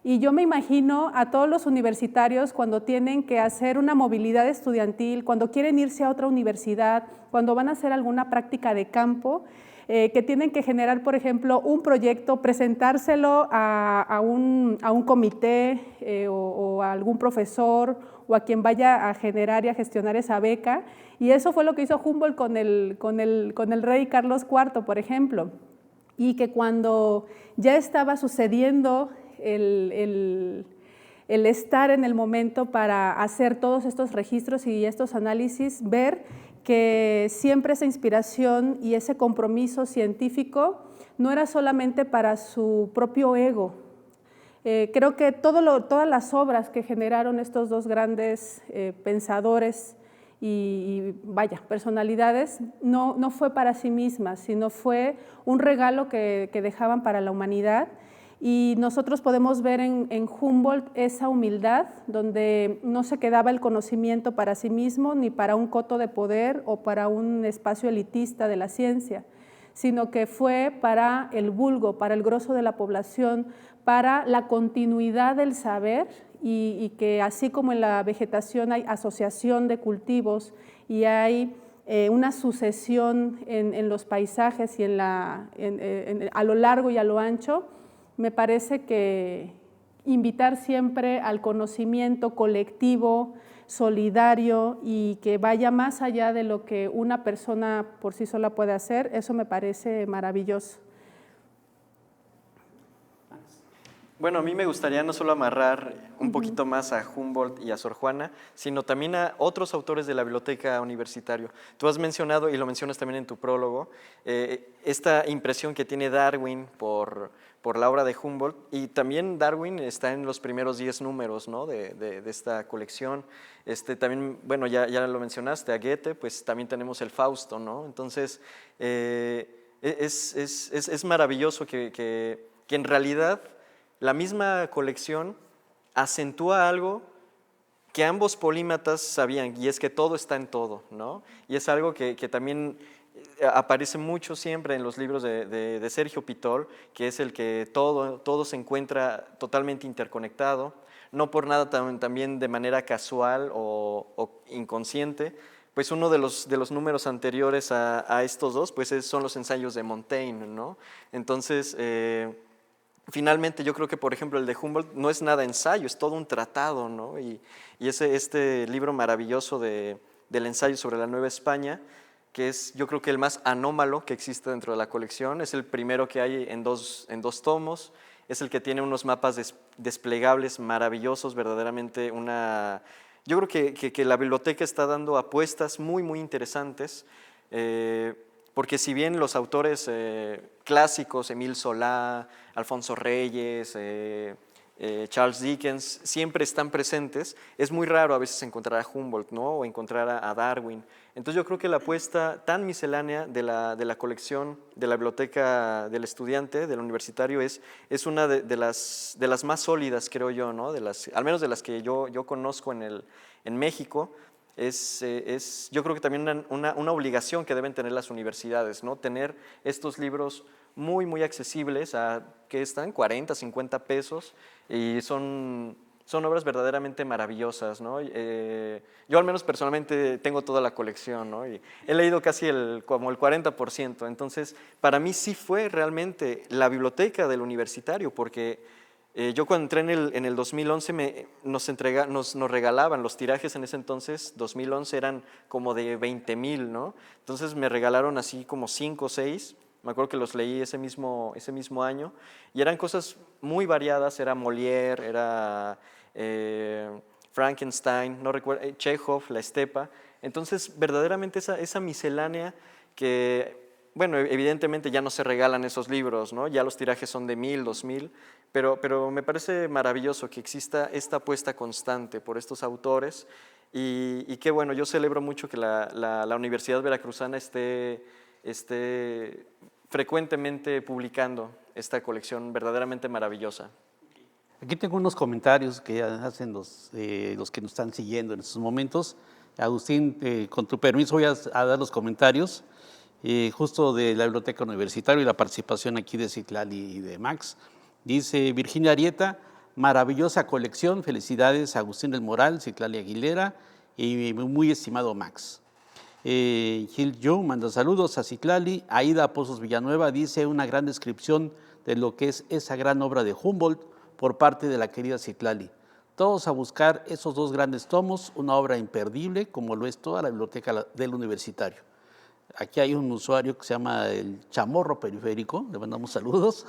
y yo me imagino a todos los universitarios cuando tienen que hacer una movilidad estudiantil, cuando quieren irse a otra universidad, cuando van a hacer alguna práctica de campo, que tienen que generar, por ejemplo, un proyecto, presentárselo a un comité o a algún profesor o a quien vaya a generar y a gestionar esa beca. Y eso fue lo que hizo Humboldt con el rey Carlos IV, por ejemplo. Y que cuando ya estaba sucediendo el estar en el momento para hacer todos estos registros y estos análisis, ver que siempre esa inspiración y ese compromiso científico no era solamente para su propio ego. Creo que todas las obras que generaron estos dos grandes pensadores y personalidades, no fue para sí mismas, sino fue un regalo que dejaban para la humanidad. Y nosotros podemos ver en Humboldt esa humildad, donde no se quedaba el conocimiento para sí mismo, ni para un coto de poder o para un espacio elitista de la ciencia, sino que fue para el vulgo, para el grosso de la población, para la continuidad del saber y que así como en la vegetación hay asociación de cultivos y hay una sucesión en los paisajes y a lo largo y a lo ancho, me parece que invitar siempre al conocimiento colectivo, solidario y que vaya más allá de lo que una persona por sí sola puede hacer, eso me parece maravilloso. Bueno, a mí me gustaría no solo amarrar un poquito más a Humboldt y a Sor Juana, sino también a otros autores de la biblioteca universitaria. Tú has mencionado, y lo mencionas también en tu prólogo, esta impresión que tiene Darwin por la obra de Humboldt, y también Darwin está en los primeros 10 números, ¿no?, de esta colección. También, bueno, ya lo mencionaste, a Goethe, pues también tenemos el Fausto, ¿no? Entonces, es maravilloso que en realidad la misma colección acentúa algo que ambos polímatas sabían, y es que todo está en todo, ¿no? Y es algo que también aparece mucho siempre en los libros de Sergio Pitol, que es el que todo se encuentra totalmente interconectado, no por nada también de manera casual o inconsciente. Pues uno de los números anteriores a estos dos pues son los ensayos de Montaigne, ¿no? Entonces, finalmente yo creo que, por ejemplo, el de Humboldt no es nada ensayo, es todo un tratado, ¿no? Y este libro maravilloso del ensayo sobre la Nueva España, que es, yo creo que el más anómalo que existe dentro de la colección, es el primero que hay en dos tomos, es el que tiene unos mapas desplegables maravillosos, verdaderamente yo creo que la biblioteca está dando apuestas muy, muy interesantes, porque si bien los autores clásicos, Émile Zola, Alfonso Reyes, Charles Dickens, siempre están presentes, es muy raro a veces encontrar a Humboldt, ¿no?, o encontrar a Darwin. Entonces yo creo que la apuesta tan miscelánea de la colección de la biblioteca del estudiante, del universitario, es una de las más sólidas, creo yo, ¿no?, al menos de las que yo conozco en México. Yo creo que también una obligación que deben tener las universidades, ¿no?, tener estos libros muy, muy accesibles, que están 40, 50 pesos, y son obras verdaderamente maravillosas, ¿no? Yo al menos personalmente tengo toda la colección, ¿no?, y he leído casi como el 40%, entonces para mí sí fue realmente la biblioteca del universitario, porque yo cuando entré en el 2011 nos regalaban los tirajes en ese entonces, 2011 eran como de 20,000, ¿no? Entonces me regalaron así como 5 o 6, me acuerdo que los leí ese mismo año, y eran cosas muy variadas, era Molière, era Frankenstein, no recuerdo, Chekhov, La Estepa. Entonces verdaderamente esa miscelánea que, bueno, evidentemente ya no se regalan esos libros, ¿no?, ya los tirajes son de 1,000, 2,000, pero me parece maravilloso que exista esta apuesta constante por estos autores, y que bueno, yo celebro mucho que la Universidad Veracruzana esté frecuentemente publicando esta colección verdaderamente maravillosa. Aquí tengo unos comentarios que hacen los que nos están siguiendo en estos momentos. Agustín, con tu permiso voy a dar los comentarios justo de la Biblioteca Universitaria y la participación aquí de Citlali y de Max. Dice Virginia Arieta, maravillosa colección, felicidades a Agustín del Moral, Citlali Aguilera y muy estimado Max. Gil Yu manda saludos a Citlali. Aida Pozos Villanueva dice una gran descripción de lo que es esa gran obra de Humboldt por parte de la querida Citlali. Todos a buscar esos dos grandes tomos, una obra imperdible como lo es toda la biblioteca del universitario. Aquí hay un usuario que se llama el Chamorro Periférico, le mandamos saludos.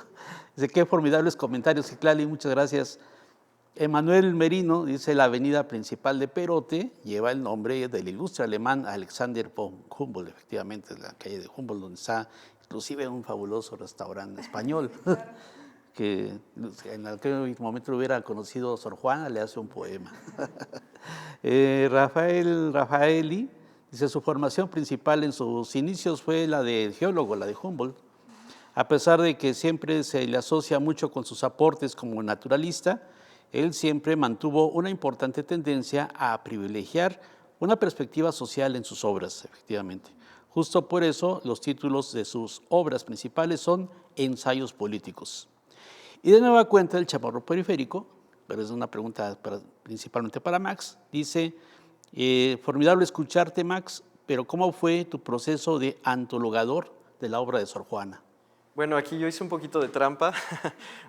Dice, qué formidables comentarios, Citlali, muchas gracias. Emanuel Merino dice, la avenida principal de Perote lleva el nombre del ilustre alemán Alexander von Humboldt, efectivamente, es la calle de Humboldt, donde está inclusive un fabuloso restaurante español, que en aquel momento lo hubiera conocido Sor Juana, le hace un poema. Rafaeli dice, su formación principal en sus inicios fue la de geólogo, la de Humboldt. A pesar de que siempre se le asocia mucho con sus aportes como naturalista, él siempre mantuvo una importante tendencia a privilegiar una perspectiva social en sus obras, efectivamente. Justo por eso, los títulos de sus obras principales son ensayos políticos. Y de nueva cuenta, el Chamorro Periférico, pero es una pregunta principalmente para Max, dice, formidable escucharte, Max, pero ¿cómo fue tu proceso de antologador de la obra de Sor Juana? Bueno, aquí yo hice un poquito de trampa,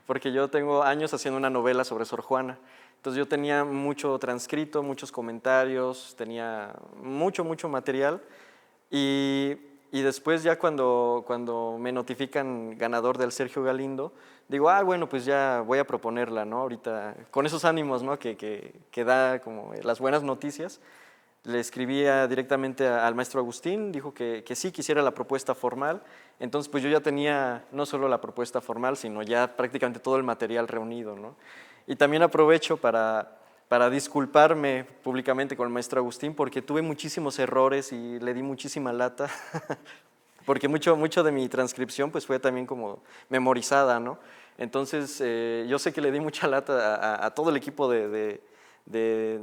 porque yo tengo años haciendo una novela sobre Sor Juana. Entonces yo tenía mucho transcrito, muchos comentarios, tenía mucho material. Y después ya cuando me notifican ganador del Sergio Galindo, digo, bueno, pues ya voy a proponerla, ¿no? Ahorita, con esos ánimos, ¿no? que da como las buenas noticias. Le escribía directamente al maestro Agustín, dijo que sí quisiera la propuesta formal. Entonces, pues yo ya tenía no solo la propuesta formal, sino ya prácticamente todo el material reunido, ¿no? Y también aprovecho para disculparme públicamente con el maestro Agustín, porque tuve muchísimos errores y le di muchísima lata, porque mucho de mi transcripción pues fue también como memorizada, ¿no? Entonces, yo sé que le di mucha lata a todo el equipo de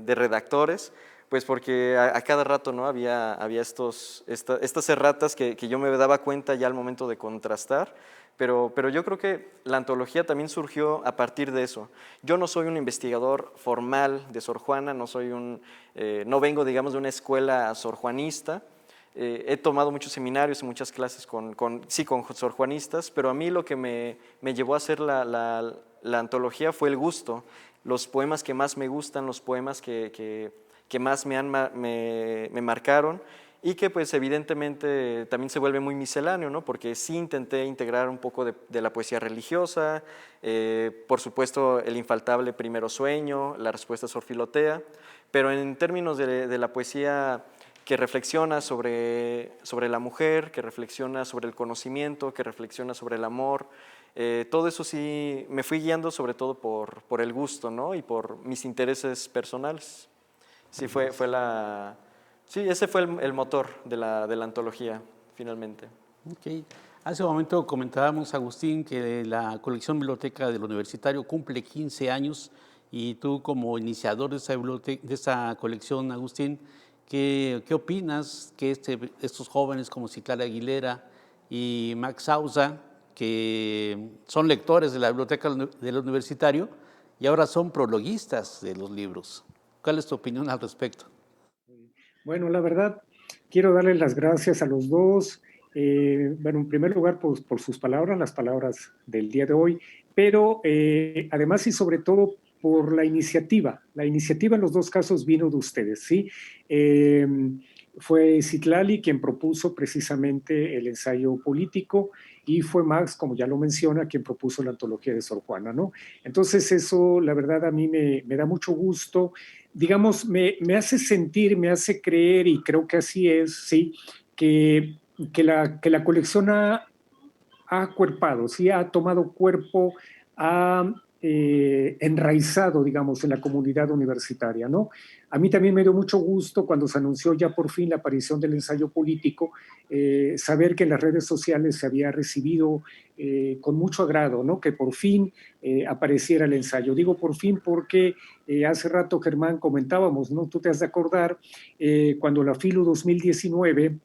redactores, pues porque a cada rato, ¿no? había estas erratas que yo me daba cuenta ya al momento de contrastar, pero yo creo que la antología también surgió a partir de eso. Yo no soy un investigador formal de Sor Juana, no vengo, digamos, de una escuela sorjuanista. He tomado muchos seminarios y muchas clases con sorjuanistas, pero a mí lo que me llevó a hacer la antología fue el gusto. Los poemas que más me gustan, los poemas que más me marcaron, y que pues evidentemente también se vuelve muy misceláneo, ¿no? Porque sí intenté integrar un poco de la poesía religiosa, por supuesto el infaltable Primero Sueño, la respuesta a Sor Filotea, pero en términos de la poesía que reflexiona sobre la mujer, que reflexiona sobre el conocimiento, que reflexiona sobre el amor, todo eso sí me fui guiando sobre todo por el gusto, ¿no? Y por mis intereses personales. Sí, ese fue el motor de la antología, finalmente. Okay. Hace un momento comentábamos, Agustín, que la colección biblioteca del Universitario cumple 15 años y tú como iniciador de esta colección, Agustín, ¿qué opinas que estos jóvenes como Citlali Aguilera y Max Sausa, que son lectores de la biblioteca del Universitario y ahora son prologuistas de los libros? ¿Cuál es tu opinión al respecto? Bueno, la verdad, quiero darles las gracias a los dos. Bueno, en primer lugar, por sus palabras, las palabras del día de hoy, pero además y sobre todo por la iniciativa. La iniciativa en los dos casos vino de ustedes, ¿sí? Fue Citlali quien propuso precisamente el ensayo político y fue Max, como ya lo menciona, quien propuso la antología de Sor Juana, ¿no? Entonces eso, la verdad, a mí me da mucho gusto. Digamos, me hace sentir, me hace creer, y creo que así es, ¿sí? Que la colección ha acuerpado, ¿sí? Ha tomado cuerpo, ha enraizado, digamos, en la comunidad universitaria, ¿no? A mí también me dio mucho gusto cuando se anunció ya por fin la aparición del ensayo político, saber que en las redes sociales se había recibido con mucho agrado, ¿no? Que por fin apareciera el ensayo. Digo por fin porque hace rato, Germán, comentábamos, ¿no? Tú te has de acordar, cuando la FILU 2019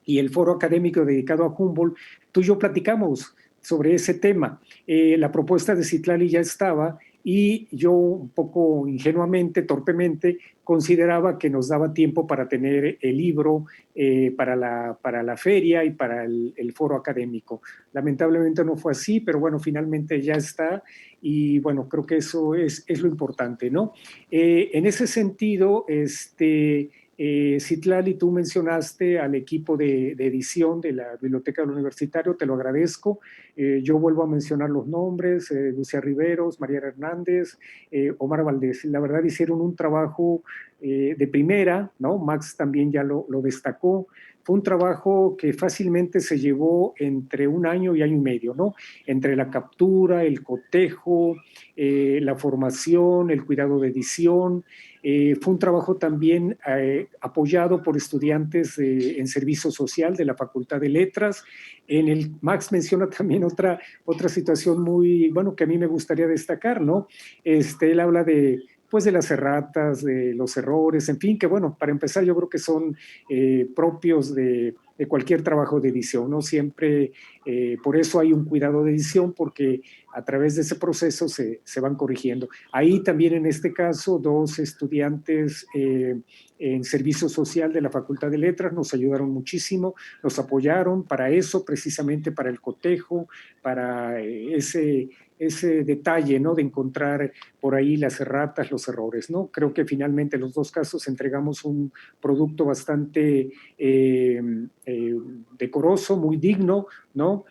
y el foro académico dedicado a Humboldt, tú y yo platicamos sobre ese tema. La propuesta de Citlali ya estaba y yo un poco ingenuamente, torpemente, consideraba que nos daba tiempo para tener el libro para la feria y para el foro académico. Lamentablemente no fue así, pero bueno, finalmente ya está y bueno, creo que eso es lo importante, ¿no? En ese sentido, Citlali, tú mencionaste al equipo de edición de la Biblioteca del Universitario, te lo agradezco. Yo vuelvo a mencionar los nombres, Lucía Riveros, María Hernández, Omar Valdés. La verdad hicieron un trabajo de primera, ¿no? Max también ya lo destacó. Fue un trabajo que fácilmente se llevó entre un año y año y medio, ¿no? Entre la captura, el cotejo, la formación, el cuidado de edición. Fue un trabajo también apoyado por estudiantes en servicio social de la Facultad de Letras. Max menciona también otra situación muy, bueno, que a mí me gustaría destacar, ¿no? Él habla pues de las erratas, de los errores, en fin, que bueno, para empezar yo creo que son propios de cualquier trabajo de edición, ¿no? Siempre, por eso hay un cuidado de edición, porque a través de ese proceso se van corrigiendo. Ahí también en este caso, dos estudiantes en servicio social de la Facultad de Letras nos ayudaron muchísimo, nos apoyaron para eso, precisamente para el cotejo, para ese detalle, ¿no? De encontrar por ahí las erratas, los errores, ¿no? Creo que finalmente en los dos casos entregamos un producto bastante decoroso, muy digno, ¿no?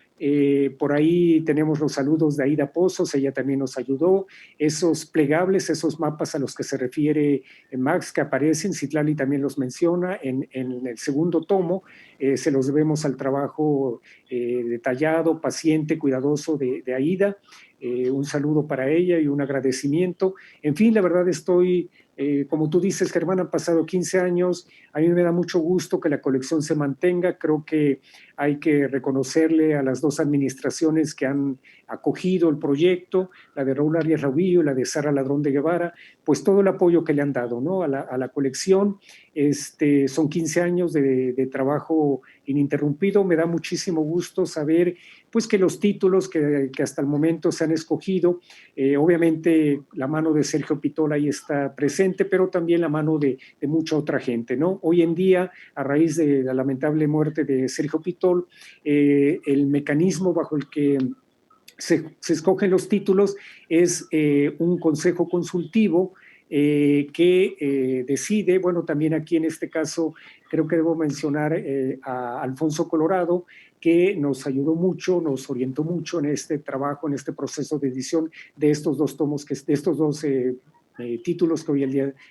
Por ahí tenemos los saludos de Aida Pozos, ella también nos ayudó. Esos plegables, esos mapas a los que se refiere Max que aparecen, Citlali también los menciona en el segundo tomo, se los debemos al trabajo detallado, paciente, cuidadoso de Aida. Un saludo para ella y un agradecimiento. En fin, la verdad estoy, como tú dices, Germán, han pasado 15 años, a mí me da mucho gusto que la colección se mantenga, creo que hay que reconocerle a las dos administraciones que han acogido el proyecto, la de Raúl Arias Rabillo y la de Sara Ladrón de Guevara, pues todo el apoyo que le han dado, ¿no? a la colección. Son 15 años de trabajo ininterrumpido, me da muchísimo gusto saber pues que los títulos que hasta el momento se han escogido, obviamente la mano de Sergio Pitol ahí está presente, pero también la mano de mucha otra gente, ¿no? Hoy en día, a raíz de la lamentable muerte de Sergio Pitol, el mecanismo bajo el que se escogen los títulos es un consejo consultivo que decide, bueno, también aquí en este caso creo que debo mencionar a Alfonso Colorado, que nos ayudó mucho, nos orientó mucho en este trabajo, en este proceso de edición de estos dos tomos, de estos dos títulos que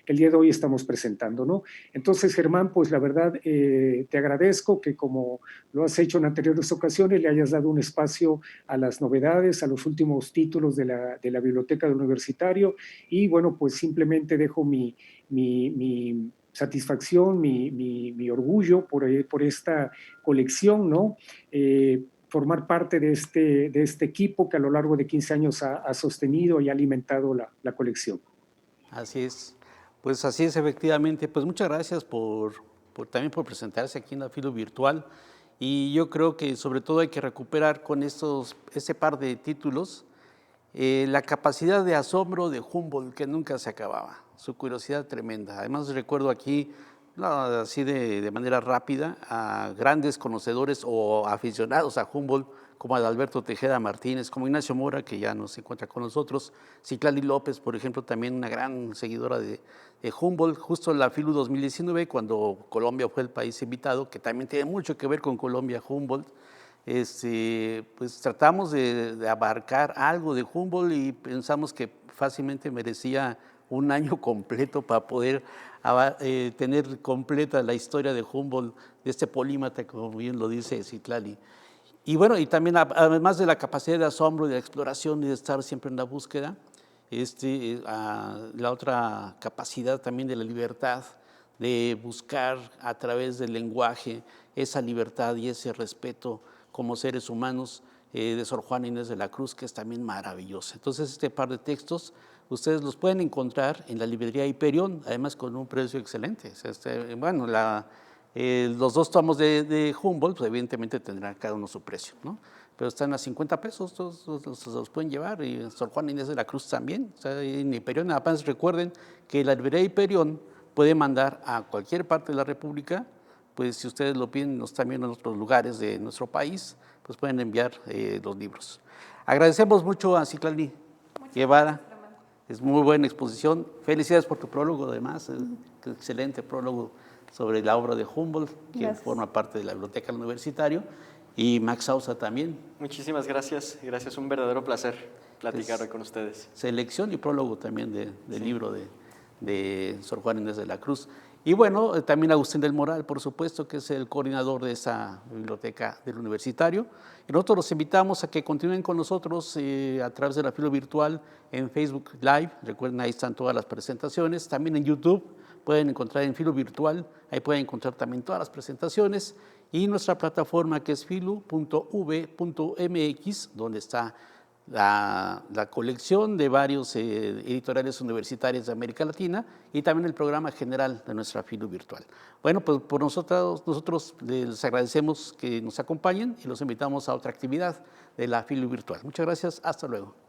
el día de hoy estamos presentando, ¿no? Entonces, Germán, pues la verdad te agradezco que como lo has hecho en anteriores ocasiones, le hayas dado un espacio a las novedades, a los últimos títulos de la Biblioteca del Universitario, y bueno, pues simplemente dejo mi satisfacción, mi orgullo por esta colección, ¿no? Formar parte de este equipo que a lo largo de 15 años ha sostenido y ha alimentado la colección. Así es, pues así es efectivamente. Pues muchas gracias también por presentarse aquí en la Filo Virtual, y yo creo que sobre todo hay que recuperar con este par de títulos la capacidad de asombro de Humboldt, que nunca se acababa, su curiosidad tremenda. Además recuerdo aquí, así de manera rápida, a grandes conocedores o aficionados a Humboldt, como Adalberto Tejeda Martínez, como Ignacio Mora, que ya no se encuentra con nosotros, Citlali López, por ejemplo, también una gran seguidora de Humboldt, justo en la FILU 2019, cuando Colombia fue el país invitado, que también tiene mucho que ver con Colombia, Humboldt. Pues tratamos de abarcar algo de Humboldt y pensamos que fácilmente merecía un año completo para poder tener completa la historia de Humboldt, de este polímata, como bien lo dice Citlali. Y bueno, y también además de la capacidad de asombro, de la exploración y de estar siempre en la búsqueda, la otra capacidad también de la libertad, de buscar a través del lenguaje esa libertad y ese respeto como seres humanos, de Sor Juana Inés de la Cruz, que es también maravillosa. Entonces, este par de textos ustedes los pueden encontrar en la librería Hiperión, además con un precio excelente. Bueno, los dos tomos de Humboldt, pues evidentemente tendrán cada uno su precio, ¿no? Pero están a 50 pesos, todos los pueden llevar, y Sor Juana Inés de la Cruz también. O sea, en Hiperión, además recuerden que la librería Hiperión puede mandar a cualquier parte de la República, pues si ustedes lo piden también en otros lugares de nuestro país, pues pueden enviar los libros. Agradecemos mucho a Citlali Guevara, es muy buena exposición. Felicidades por tu prólogo, además, excelente prólogo, sobre la obra de Humboldt, que Gracias. forma parte de la Biblioteca del Universitario, y Max Sousa también. Muchísimas gracias, gracias, un verdadero placer platicar hoy con ustedes. Selección y prólogo también del libro de Sor Juana Inés de la Cruz. Y bueno, también Agustín del Moral, por supuesto, que es el coordinador de esa biblioteca del Universitario. Y nosotros los invitamos a que continúen con nosotros a través de la Filo Virtual en Facebook Live. Recuerden, ahí están todas las presentaciones. También en YouTube pueden encontrar en Filo Virtual, ahí pueden encontrar también todas las presentaciones. Y nuestra plataforma que es filo.v.mx, donde está la colección de varios editoriales universitarias de América Latina y también el programa general de nuestra Filo Virtual. Bueno, pues por nosotros les agradecemos que nos acompañen y los invitamos a otra actividad de la Filo Virtual. Muchas gracias, hasta luego.